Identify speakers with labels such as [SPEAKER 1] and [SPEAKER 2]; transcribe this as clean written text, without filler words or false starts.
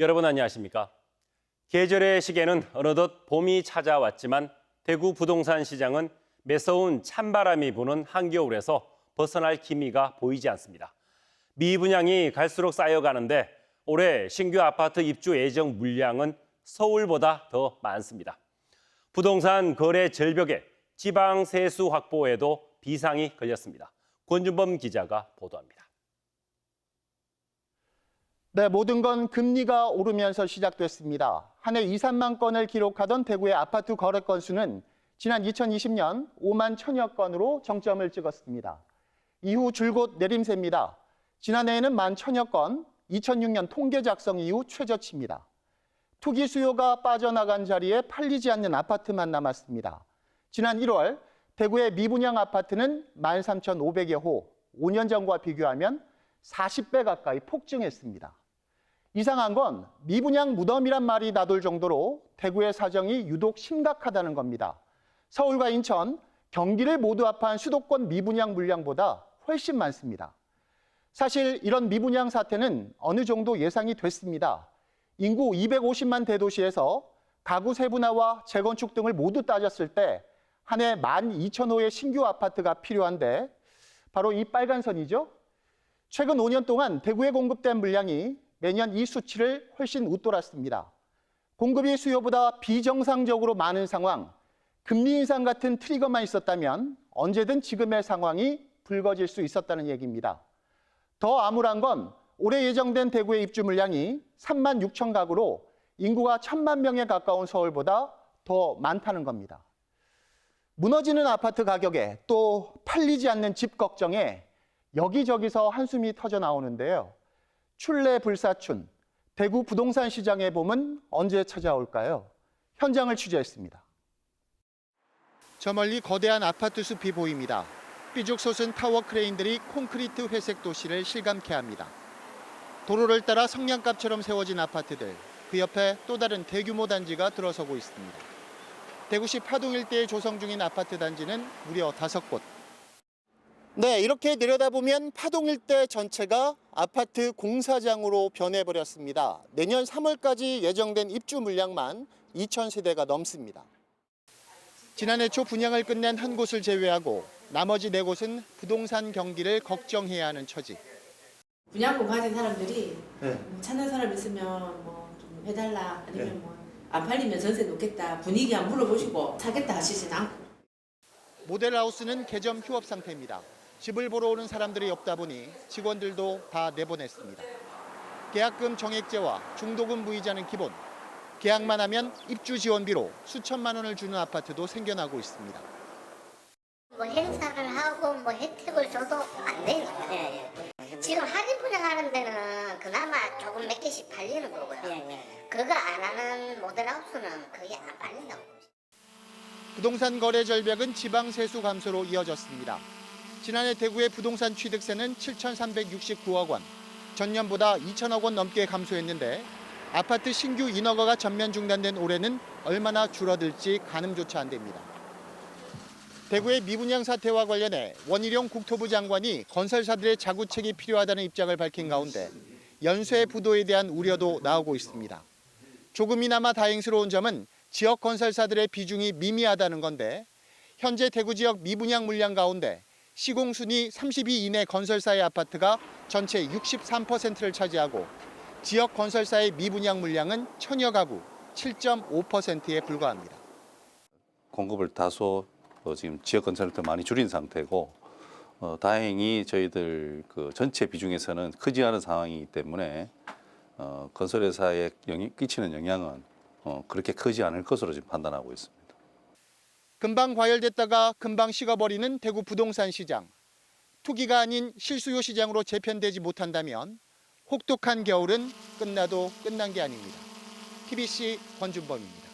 [SPEAKER 1] 여러분 안녕하십니까? 계절의 시계는 어느덧 봄이 찾아왔지만 대구 부동산 시장은 매서운 찬바람이 부는 한겨울에서 벗어날 기미가 보이지 않습니다. 미분양이 갈수록 쌓여가는데 올해 신규 아파트 입주 예정 물량은 서울보다 더 많습니다. 부동산 거래 절벽에 지방 세수 확보에도 비상이 걸렸습니다. 권준범 기자가 보도합니다.
[SPEAKER 2] 네, 모든 건 금리가 오르면서 시작됐습니다. 한 해 2, 3만 건을 기록하던 대구의 아파트 거래 건수는 지난 2020년 5만 1천여 건으로 정점을 찍었습니다. 이후 줄곧 내림세입니다. 지난해에는 1만 1천여 건, 2006년 통계 작성 이후 최저치입니다. 투기 수요가 빠져나간 자리에 팔리지 않는 아파트만 남았습니다. 지난 1월 대구의 미분양 아파트는 13,500여 호, 5년 전과 비교하면 40배 가까이 폭증했습니다. 이상한 건 미분양 무덤이란 말이 나돌 정도로 대구의 사정이 유독 심각하다는 겁니다. 서울과 인천, 경기를 모두 합한 수도권 미분양 물량보다 훨씬 많습니다. 사실 이런 미분양 사태는 어느 정도 예상이 됐습니다. 인구 250만 대도시에서 가구 세분화와 재건축 등을 모두 따졌을 때 한 해 12,000호의 신규 아파트가 필요한데 바로 이 빨간 선이죠. 최근 5년 동안 대구에 공급된 물량이 매년 이 수치를 훨씬 웃돌았습니다. 공급이 수요보다 비정상적으로 많은 상황, 금리 인상 같은 트리거만 있었다면 언제든 지금의 상황이 불거질 수 있었다는 얘기입니다. 더 암울한 건 올해 예정된 대구의 입주 물량이 3만 6천 가구로 인구가 1,000만 명에 가까운 서울보다 더 많다는 겁니다. 무너지는 아파트 가격에 또 팔리지 않는 집 걱정에 여기저기서 한숨이 터져 나오는데요. 출래불사춘, 대구 부동산 시장의 봄은 언제 찾아올까요? 현장을 취재했습니다. 저 멀리 거대한 아파트 숲이 보입니다. 삐죽 솟은 타워 크레인들이 콘크리트 회색 도시를 실감케 합니다. 도로를 따라 성냥갑처럼 세워진 아파트들, 그 옆에 또 다른 대규모 단지가 들어서고 있습니다. 대구시 파동 일대에 조성 중인 아파트 단지는 무려 5곳. 네, 이렇게 내려다보면 파동 일대 전체가 아파트 공사장으로 변해버렸습니다. 내년 3월까지 예정된 입주 물량만 2,000세대가 넘습니다. 지난해 초 분양을 끝낸 한 곳을 제외하고 나머지 4곳은 부동산 경기를 걱정해야 하는 처지.
[SPEAKER 3] 분양권 가진 사람들이 찾는 사람 있으면 뭐 좀 해달라 아니면 뭐 안 팔리면 전세 놓겠다 분위기 한번 물어보시고 사겠다 하시진 않고.
[SPEAKER 2] 모델하우스는 개점 휴업 상태입니다. 집을 보러 오는 사람들이 없다 보니 직원들도 다 내보냈습니다. 계약금 정액제와 중도금 무이자는 기본. 계약만 하면 입주 지원비로 수천만 원을 주는 아파트도 생겨나고 있습니다.
[SPEAKER 4] 뭐 행사를 하고 뭐 혜택을 줘도 안 돼요. 지금 할인 분양하는 데는 그나마 조금 몇 개씩 팔리는 거고요. 그거 안 하는 모델하우스는 그게 안 팔린다고.
[SPEAKER 2] 부동산 거래 절벽은 지방 세수 감소로 이어졌습니다. 지난해 대구의 부동산 취득세는 7,369억 원, 전년보다 2천억 원 넘게 감소했는데 아파트 신규 인허가가 전면 중단된 올해는 얼마나 줄어들지 가늠조차 안 됩니다. 대구의 미분양 사태와 관련해 원희룡 국토부 장관이 건설사들의 자구책이 필요하다는 입장을 밝힌 가운데 연쇄 부도에 대한 우려도 나오고 있습니다. 조금이나마 다행스러운 점은 지역 건설사들의 비중이 미미하다는 건데 현재 대구 지역 미분양 물량 가운데 시공순위 32 이내 건설사의 아파트가 전체 63%를 차지하고 지역 건설사의 미분양 물량은 1,000여 가구 7.5%에 불과합니다.
[SPEAKER 5] 공급을 다소 지금 지역 건설한테 많이 줄인 상태고 다행히 저희들 그 전체 비중에서는 크지 않은 상황이기 때문에 건설회사에 끼치는 영향은 그렇게 크지 않을 것으로 지금 판단하고 있습니다.
[SPEAKER 2] 금방 과열됐다가 금방 식어버리는 대구 부동산 시장. 투기가 아닌 실수요 시장으로 재편되지 못한다면 혹독한 겨울은 끝나도 끝난 게 아닙니다. TBC 권준범입니다.